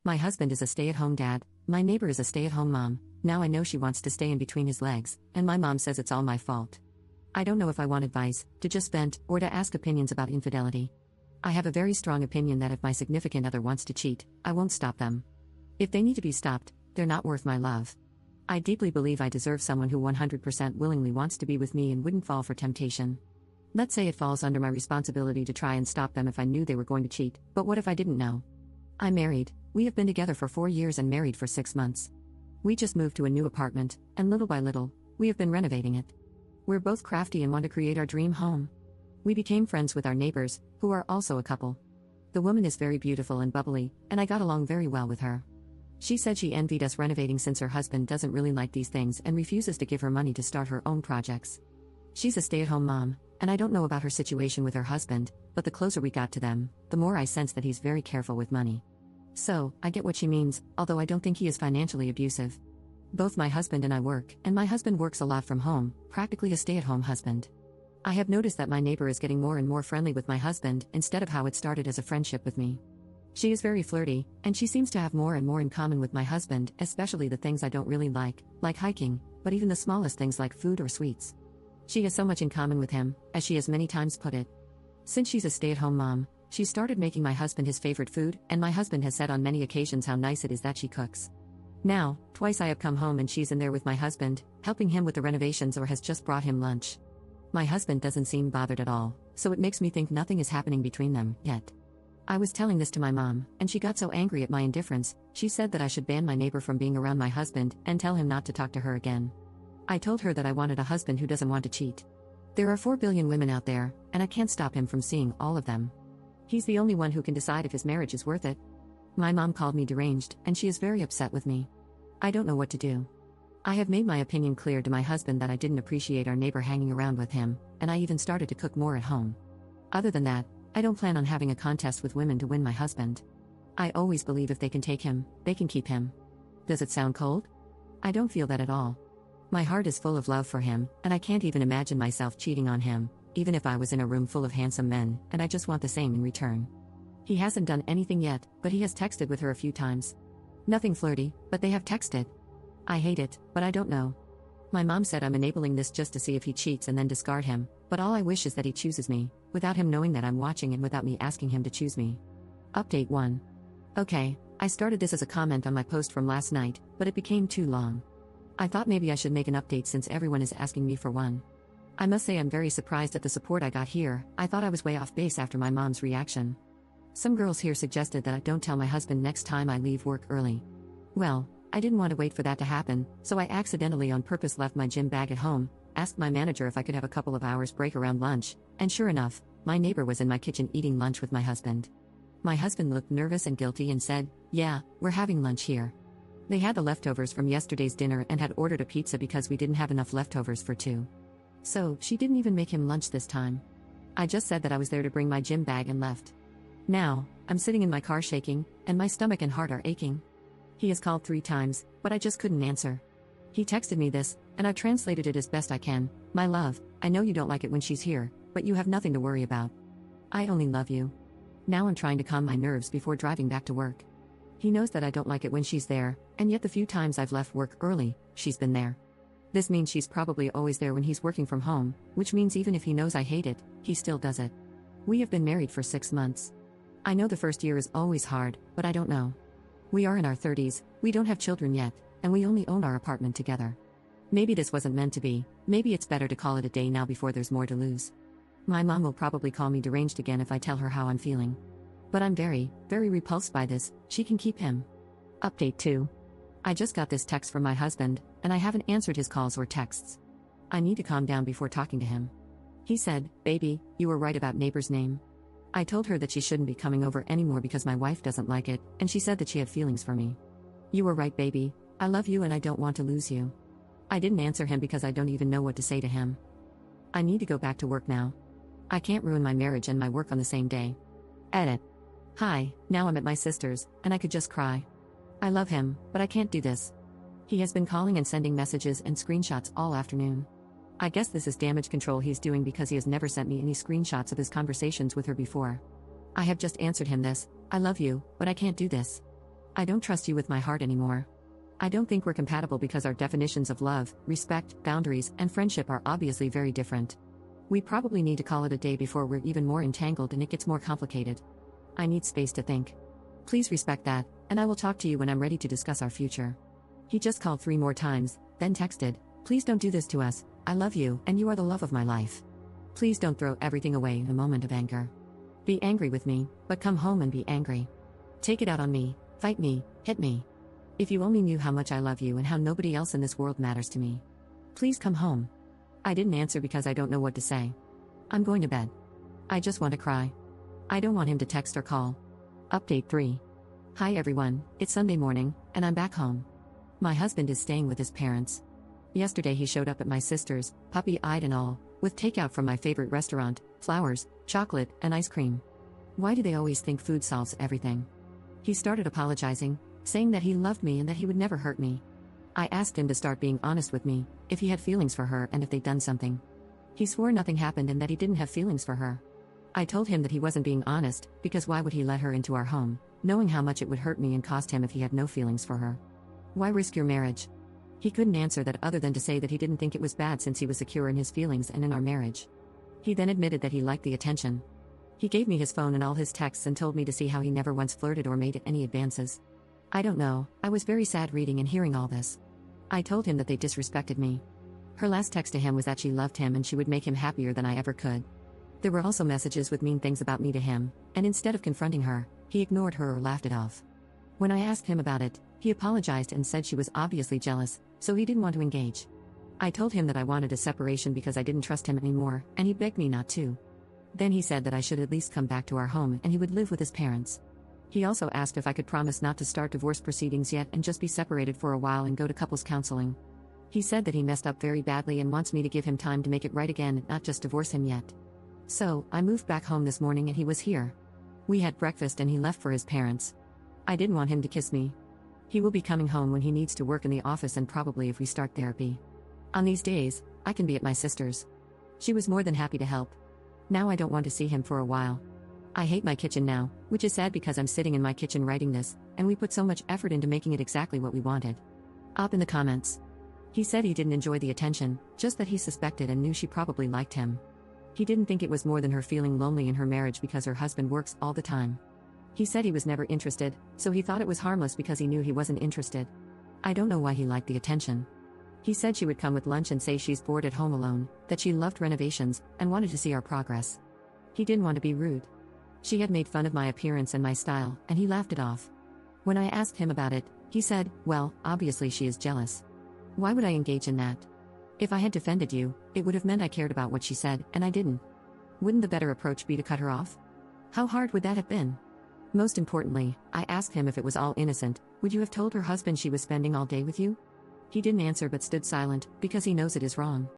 My husband is a stay-at-home dad, my neighbor is a stay-at-home mom, now I know she wants to stay in between his legs, and my mom says it's all my fault. I don't know if I want advice, to just vent, or to ask opinions about infidelity. I have a very strong opinion that if my significant other wants to cheat, I won't stop them. If they need to be stopped, they're not worth my love. I deeply believe I deserve someone who 100% willingly wants to be with me and wouldn't fall for temptation. Let's say it falls under my responsibility to try and stop them if I knew they were going to cheat, but what if I didn't know? I'm married, we have been together for 4 years and married for 6 months. We just moved to a new apartment, and little by little, we have been renovating it. We're both crafty and want to create our dream home. We became friends with our neighbors, who are also a couple. The woman is very beautiful and bubbly, and I got along very well with her. She said she envied us renovating since her husband doesn't really like these things and refuses to give her money to start her own projects. She's a stay-at-home mom, and I don't know about her situation with her husband, but the closer we got to them, the more I sense that he's very careful with money. So, I get what she means, although I don't think he is financially abusive. Both my husband and I work, and my husband works a lot from home, practically a stay-at-home husband. I have noticed that my neighbor is getting more and more friendly with my husband instead of how it started as a friendship with me. She is very flirty, and she seems to have more and more in common with my husband, especially the things I don't really like hiking, but even the smallest things like food or sweets. She has so much in common with him, as she has many times put it. Since she's a stay-at-home mom, she started making my husband his favorite food, and my husband has said on many occasions how nice it is that she cooks. Now, twice I have come home and she's in there with my husband, helping him with the renovations or has just brought him lunch. My husband doesn't seem bothered at all, so it makes me think nothing is happening between them, yet. I was telling this to my mom, and she got so angry at my indifference, she said that I should ban my neighbor from being around my husband and tell him not to talk to her again. I told her that I wanted a husband who doesn't want to cheat. There are 4 billion women out there, and I can't stop him from seeing all of them. He's the only one who can decide if his marriage is worth it. My mom called me deranged, and she is very upset with me. I don't know what to do. I have made my opinion clear to my husband that I didn't appreciate our neighbor hanging around with him, and I even started to cook more at home. Other than that, I don't plan on having a contest with women to win my husband. I always believe if they can take him, they can keep him. Does it sound cold? I don't feel that at all. My heart is full of love for him, and I can't even imagine myself cheating on him, even if I was in a room full of handsome men, and I just want the same in return. He hasn't done anything yet, but he has texted with her a few times. Nothing flirty, but they have texted. I hate it, but I don't know. My mom said I'm enabling this just to see if he cheats and then discard him, but all I wish is that he chooses me, without him knowing that I'm watching and without me asking him to choose me. Update 1. Okay, I started this as a comment on my post from last night, but it became too long. I thought maybe I should make an update since everyone is asking me for one. I must say I'm very surprised at the support I got here. I thought I was way off base after my mom's reaction. Some girls here suggested that I don't tell my husband next time I leave work early. Well, I didn't want to wait for that to happen, so I accidentally on purpose left my gym bag at home, asked my manager if I could have a couple of hours break around lunch, and sure enough, my neighbor was in my kitchen eating lunch with my husband. My husband looked nervous and guilty and said, "Yeah, we're having lunch here." They had the leftovers from yesterday's dinner and had ordered a pizza because we didn't have enough leftovers for 2. So, she didn't even make him lunch this time. I just said that I was there to bring my gym bag and left. Now, I'm sitting in my car shaking, and my stomach and heart are aching. He has called 3 times, but I just couldn't answer. He texted me this, and I've translated it as best I can. "My love, I know you don't like it when she's here, but you have nothing to worry about. I only love you." Now I'm trying to calm my nerves before driving back to work. He knows that I don't like it when she's there, and yet the few times I've left work early, she's been there. This means she's probably always there when he's working from home, which means even if he knows I hate it, he still does it. We have been married for 6 months. I know the first year is always hard, but I don't know. We are in our 30s, we don't have children yet, and we only own our apartment together. Maybe this wasn't meant to be, maybe it's better to call it a day now before there's more to lose. My mom will probably call me deranged again if I tell her how I'm feeling. But I'm very, very repulsed by this. She can keep him. Update 2. I just got this text from my husband, and I haven't answered his calls or texts. I need to calm down before talking to him. He said, "Baby, you were right about neighbor's name." I told her that she shouldn't be coming over anymore because my wife doesn't like it, and she said that she had feelings for me. "You were right, baby. I love you and I don't want to lose you." I didn't answer him because I don't even know what to say to him. I need to go back to work now. I can't ruin my marriage and my work on the same day. Edit. Hi, now I'm at my sister's, and I could just cry. I love him, but I can't do this. He has been calling and sending messages and screenshots all afternoon. I guess this is damage control he's doing because he has never sent me any screenshots of his conversations with her before. I have just answered him this, "I love you, but I can't do this." I don't trust you with my heart anymore. I don't think we're compatible because our definitions of love, respect, boundaries, and friendship are obviously very different. We probably need to call it a day before we're even more entangled and it gets more complicated. I need space to think. Please respect that, and I will talk to you when I'm ready to discuss our future. He just called 3 more times, then texted, "Please don't do this to us, I love you, and you are the love of my life. Please don't throw everything away in a moment of anger. Be angry with me, but come home and be angry. Take it out on me, fight me, hit me. If you only knew how much I love you and how nobody else in this world matters to me. Please come home." I didn't answer because I don't know what to say. I'm going to bed. I just want to cry. I don't want him to text or call. Update 3. Hi everyone, it's Sunday morning, and I'm back home. My husband is staying with his parents. Yesterday he showed up at my sister's, puppy-eyed and all, with takeout from my favorite restaurant, flowers, chocolate, and ice cream. Why do they always think food solves everything? He started apologizing, saying that he loved me and that he would never hurt me. I asked him to start being honest with me, if he had feelings for her and if they'd done something. He swore nothing happened and that he didn't have feelings for her. I told him that he wasn't being honest, because why would he let her into our home, knowing how much it would hurt me and cost him if he had no feelings for her? Why risk your marriage? He couldn't answer that other than to say that he didn't think it was bad since he was secure in his feelings and in our marriage. He then admitted that he liked the attention. He gave me his phone and all his texts and told me to see how he never once flirted or made any advances. I don't know, I was very sad reading and hearing all this. I told him that they disrespected me. Her last text to him was that she loved him and she would make him happier than I ever could. There were also messages with mean things about me to him, and instead of confronting her, he ignored her or laughed it off. When I asked him about it, he apologized and said she was obviously jealous, so he didn't want to engage. I told him that I wanted a separation because I didn't trust him anymore, and he begged me not to. Then he said that I should at least come back to our home and he would live with his parents. He also asked if I could promise not to start divorce proceedings yet and just be separated for a while and go to couples counseling. He said that he messed up very badly and wants me to give him time to make it right again and not just divorce him yet. So, I moved back home this morning and he was here. We had breakfast and he left for his parents. I didn't want him to kiss me. He will be coming home when he needs to work in the office and probably if we start therapy. On these days, I can be at my sister's. She was more than happy to help. Now I don't want to see him for a while. I hate my kitchen now, which is sad because I'm sitting in my kitchen writing this, and we put so much effort into making it exactly what we wanted. Up in the comments. He said he didn't enjoy the attention, just that he suspected and knew she probably liked him. He didn't think it was more than her feeling lonely in her marriage because her husband works all the time. He said he was never interested, so he thought it was harmless because he knew he wasn't interested. I don't know why he liked the attention. He said she would come with lunch and say she's bored at home alone, that she loved renovations, and wanted to see our progress. He didn't want to be rude. She had made fun of my appearance and my style, and he laughed it off. When I asked him about it, he said, "Well, obviously she is jealous. Why would I engage in that? If I had defended you, it would have meant I cared about what she said, and I didn't. Wouldn't the better approach be to cut her off? How hard would that have been? Most importantly, I asked him if it was all innocent, would you have told her husband she was spending all day with you? He didn't answer but stood silent, because he knows it is wrong.